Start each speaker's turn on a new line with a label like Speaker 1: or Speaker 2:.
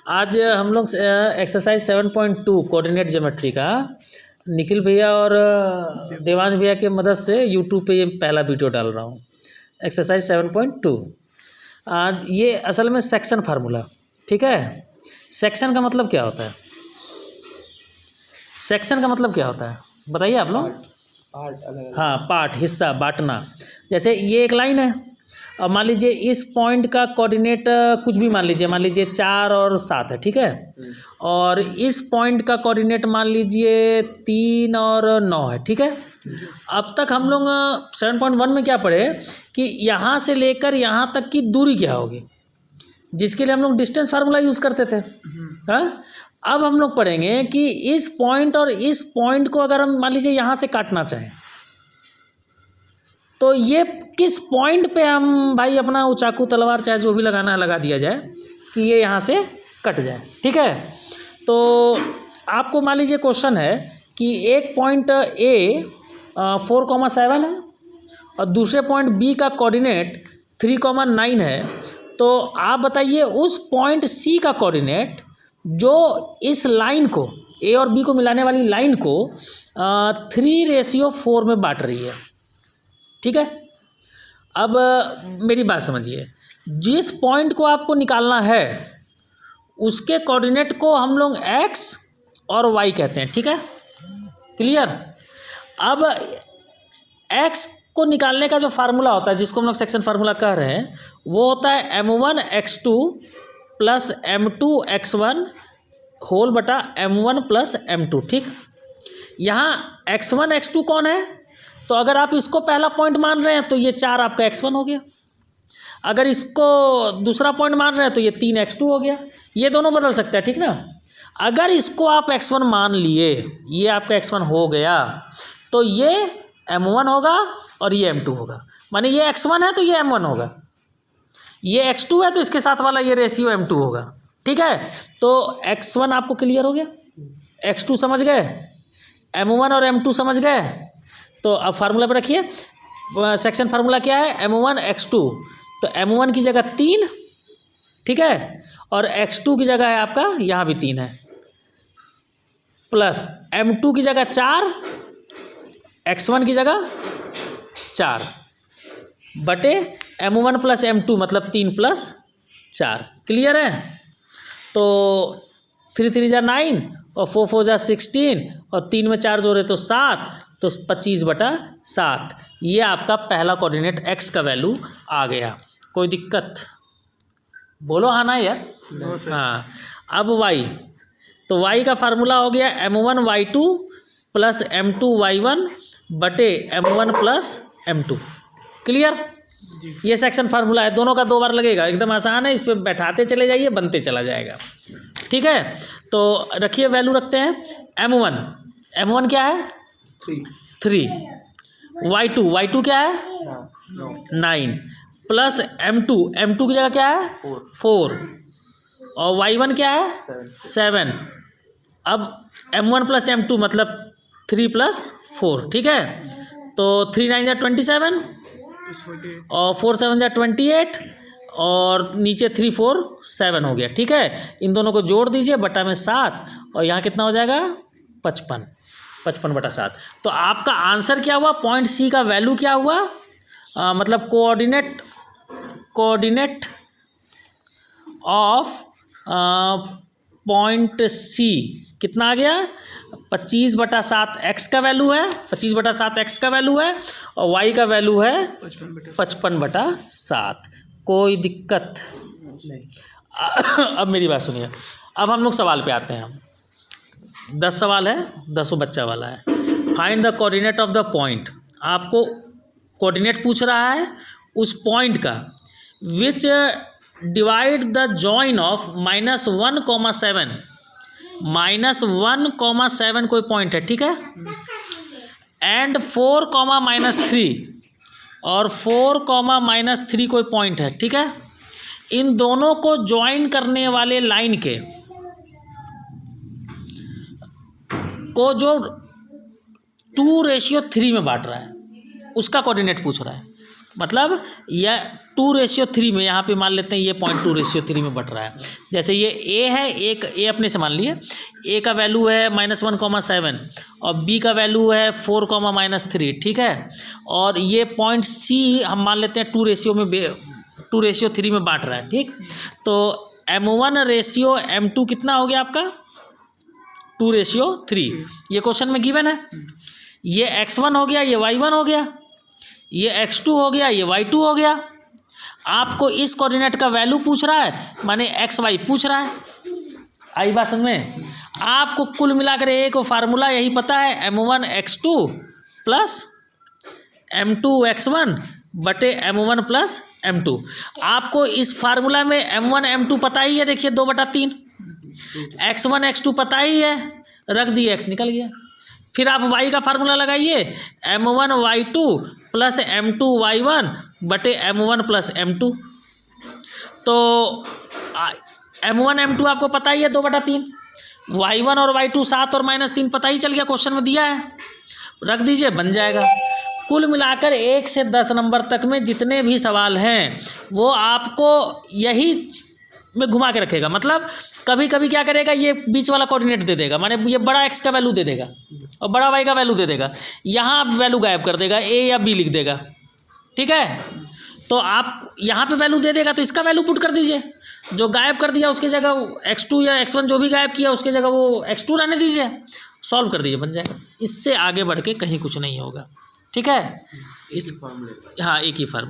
Speaker 1: आज हम लोग एक्सरसाइज 7.2 कोऑर्डिनेट ज्योमेट्री का निखिल भैया और देवांश भैया की मदद से यूट्यूब पे ये पहला वीडियो डाल रहा हूँ। एक्सरसाइज 7.2 आज ये असल में सेक्शन फार्मूला, ठीक है। सेक्शन का मतलब क्या होता है? सेक्शन का मतलब क्या होता है बताइए आप लोग। हाँ, पार्ट, हिस्सा, बांटना। जैसे ये एक लाइन है और मान लीजिए इस पॉइंट का कोऑर्डिनेट कुछ भी मान लीजिए 4 और 7 है, ठीक है। और इस पॉइंट का कोऑर्डिनेट मान लीजिए 3 और 9 है, ठीक है। अब तक हम लोग 7.1 में क्या पढ़े कि यहाँ से लेकर यहाँ तक की दूरी क्या होगी, जिसके लिए हम लोग डिस्टेंस फार्मूला यूज़ करते थे। हाँ, अब हम लोग पढ़ेंगे कि इस पॉइंट और इस पॉइंट को अगर हम मान लीजिए यहाँ से काटना चाहें तो ये किस पॉइंट पे हम भाई अपना चाकू तलवार चाहे जो भी लगाना है लगा दिया जाए कि ये यहाँ से कट जाए, ठीक है। तो आपको मान लीजिए क्वेश्चन है कि एक पॉइंट ए 4,7 है और दूसरे पॉइंट बी का कोऑर्डिनेट 3,9 है। तो आप बताइए उस पॉइंट सी का कोऑर्डिनेट जो इस लाइन को ए और बी को मिलाने वाली लाइन को 3:4 में बांट रही है, ठीक है। अब मेरी बात समझिए, जिस पॉइंट को आपको निकालना है उसके कोऑर्डिनेट को हम लोग x और y कहते हैं, ठीक है, क्लियर। अब x को निकालने का जो फार्मूला होता है जिसको हम लोग सेक्शन फार्मूला कह रहे हैं वो होता है m1 x2 plus m2 x1 whole बटा m1 प्लस m2, ठीक। यहाँ x1 x2 कौन है? तो अगर आप इसको पहला पॉइंट मान रहे हैं तो ये 4 आपका x1 हो गया। अगर इसको दूसरा पॉइंट मान रहे हैं तो ये 3 x2 हो गया। ये दोनों बदल सकते हैं, ठीक ना। अगर इसको आप x1 मान लिए, ये आपका x1 हो गया, तो ये m1 होगा और ये m2 होगा। माने ये x1 है तो ये m1 होगा, ये x2 है तो इसके साथ वाला ये रेशियो m2 होगा, ठीक है। तो x1 आपको क्लियर हो गया, x2 समझ गए, m1 और m2 समझ गए। तो अब फार्मूला पे रखिए, सेक्शन फार्मूला क्या है? m1 x2, तो m1 की जगह 3, ठीक है, और x2 की जगह है आपका यहाँ भी 3 है, प्लस m2 की जगह 4, x1 की जगह 4 बटे m1 प्लस m2 मतलब 3 प्लस 4, क्लियर है। तो 3 3 जा 9 और 4 4 जा 16 और 3 में 4 जोड़े तो 7, तो 25/7 ये आपका पहला कोऑर्डिनेट x का वैल्यू आ गया। कोई दिक्कत? बोलो हाँ ना यार। हाँ, अब y, तो y का फार्मूला हो गया m1 y2 plus m2 y1 बटे m1 प्लस m2, क्लियर। ये सेक्शन फार्मूला है, दोनों का 2 बार लगेगा, एकदम आसान है। इस पर बैठाते चले जाइए, बनते चला जाएगा, ठीक है। तो रखिए, वैल्यू रखते हैं m1 क्या है? 3, y2 क्या है? 9 प्लस m2 की जगह क्या है? 4 और y1 क्या है? 7। अब m1 प्लस m2 मतलब 3 प्लस 4, ठीक है। तो 3 9 जा 27 और 4 7 जा 28 और नीचे 3 4 7 हो गया, ठीक है। इन दोनों को जोड़ दीजिए बटा में 7 और यहाँ कितना हो जाएगा? 55/7। तो आपका आंसर क्या हुआ? पॉइंट सी का वैल्यू क्या हुआ? मतलब कोऑर्डिनेट ऑफ पॉइंट सी कितना आ गया? 25/7 x का वैल्यू है, 25/7 x का वैल्यू है और y का वैल्यू है 55/7। कोई दिक्कत नहीं। अब मेरी बात सुनिए, अब हम लोग सवाल पे आते हैं। 10 सवाल है, 10 बच्चा वाला है। Find the coordinate of the point. आपको कोऑर्डिनेट पूछ रहा है उस पॉइंट का विच डिवाइड द जॉइन ऑफ -1,7 -1,7 कोई पॉइंट है, ठीक है, एंड 4, -3 और 4, -3 कोई पॉइंट है, ठीक है। इन दोनों को ज्वाइन करने वाले लाइन के को जो 2:3 में बांट रहा है उसका कोऑर्डिनेट पूछ रहा है। मतलब यह 2:3 में, यहाँ पे मान लेते हैं ये 0.2:3 में बट रहा है। जैसे ये ए है, एक ए अपने से मान लिए, ए का वैल्यू है -1,7 और बी का वैल्यू है 4, -3, ठीक है। और ये पॉइंट सी हम मान लेते हैं 2:3 में बांट रहा है, ठीक। तो M1:M2 कितना हो गया आपका 2:3। ये क्वेश्चन में गिवन है। ये x1 हो गया, ये y1 हो गया, ये x2 हो गया, ये y2 हो गया। आपको इस कोऑर्डिनेट का वैल्यू पूछ रहा है, माने xy पूछ रहा है। आई बात समझ में? आपको कुल मिलाकर एक फार्मूला यही पता है, M1x2 प्लस M2x1 बटे M1 प्लस M2। आपको इस फार्मूला में M1 M2 पता ही है, देखिए 2/3, x1 x2 पता ही है, रख दिए, x निकल गया। फिर आप y का फार्मूला लगाइए, M1 y2 plus M2 y1 बटे M1 प्लस M2। तो M1 M2 आपको पता ही है 2/3, y1 और y2 7 और -3 पता ही चल गया, क्वेश्चन में दिया है, रख दीजिए, बन जाएगा। कुल मिलाकर 1 से 10 नंबर तक में जितने भी सवाल हैं वो आपको यही में घुमा के रखेगा। मतलब कभी कभी क्या करेगा, ये बीच वाला कोऑर्डिनेट दे देगा, माने ये बड़ा x का वैल्यू दे देगा और बड़ा y का वैल्यू दे देगा, यहाँ वैल्यू गायब कर देगा, a या b लिख देगा, ठीक है। तो आप यहाँ पे वैल्यू दे देगा तो इसका वैल्यू पुट कर दीजिए, जो गायब कर दिया उसके जगह x2 या x1 जो भी गायब किया उसके जगह वो x2 रहने दीजिए, सॉल्व कर दीजिए, बन जाएगा। इससे आगे बढ़ के कहीं कुछ नहीं होगा, ठीक है। हाँ, एक ही फार्मूला।